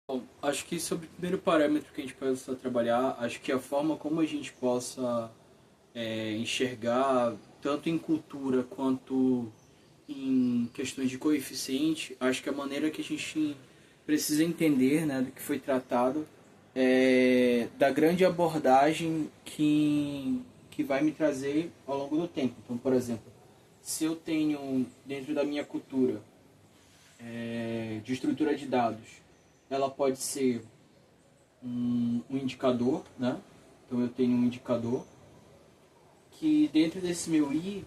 Bom, acho que sobre o primeiro parâmetro que a gente possa trabalhar, acho que a forma como a gente possa enxergar, tanto em cultura quanto em questões de coeficiente, acho que a maneira que a gente precisa entender, né, do que foi tratado é da grande abordagem que vai me trazer ao longo do tempo. Então, por exemplo, se eu tenho dentro da minha cultura de estrutura de dados, ela pode ser um indicador, né? Então eu tenho um indicador que dentro desse meu I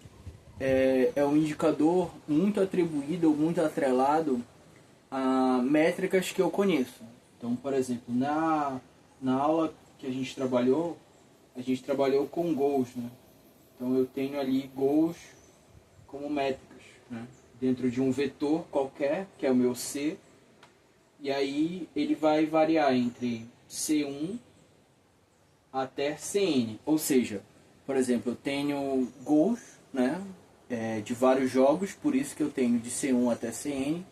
é um indicador muito atribuído ou muito atrelado a métricas que eu conheço. Então, por exemplo, na aula que a gente trabalhou com goals, né? Então eu tenho ali goals como métricas, né? Dentro de um vetor qualquer, que é o meu C, e aí ele vai variar entre C1 até Cn. Ou seja, por exemplo, eu tenho gols, né, de vários jogos, por isso que eu tenho de C1 até Cn.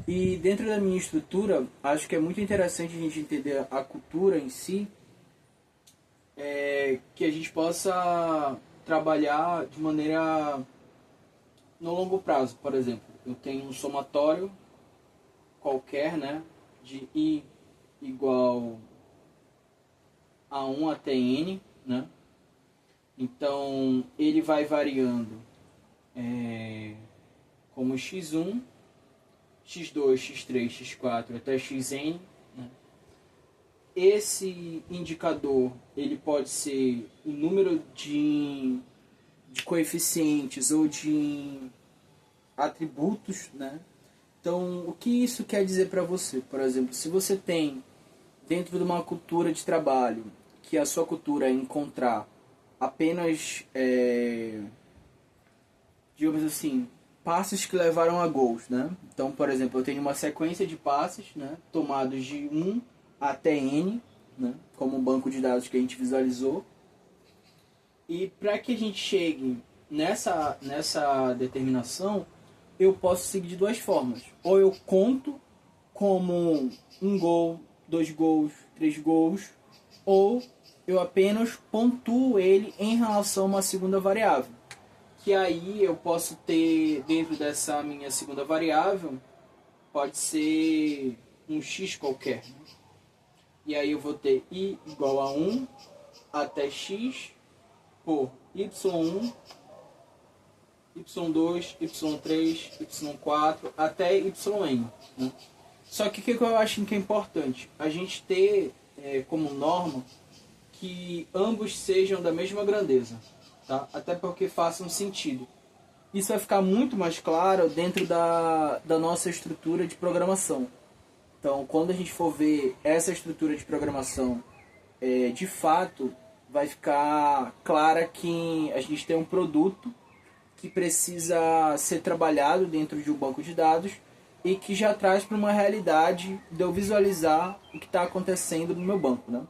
E dentro da minha estrutura, acho que é muito interessante a gente entender a cultura em si, que a gente possa trabalhar de maneira no longo prazo. Por exemplo, eu tenho um somatório qualquer, né, de I igual a 1 até N, né? Então, ele vai variando como x1, x2, x3, x4 até xn. Né? Esse indicador ele pode ser o número de coeficientes ou de atributos, né? Então, o que isso quer dizer para você? Por exemplo, se você tem dentro de uma cultura de trabalho que a sua cultura é encontrar apenas, digamos assim, passes que levaram a gols, né? Então, por exemplo, eu tenho uma sequência de passes, né, tomados de 1 até N, né, como um banco de dados que a gente visualizou. E para que a gente chegue nessa determinação, eu posso seguir de duas formas. Ou eu conto como um gol, dois gols, três gols, ou eu apenas pontuo ele em relação a uma segunda variável. Que aí eu posso ter dentro dessa minha segunda variável, pode ser um x qualquer. E aí eu vou ter i igual a 1 até x por y1, y2, y3, y4 até yn. Né? Só que o que eu acho que é importante? A gente ter como norma que ambos sejam da mesma grandeza. Tá? Até porque façam sentido. Isso vai ficar muito mais claro dentro da nossa estrutura de programação. Então, quando a gente for ver essa estrutura de programação, de fato, vai ficar clara que a gente tem um produto que precisa ser trabalhado dentro de um banco de dados e que já traz para uma realidade de eu visualizar o que está acontecendo no meu banco, né?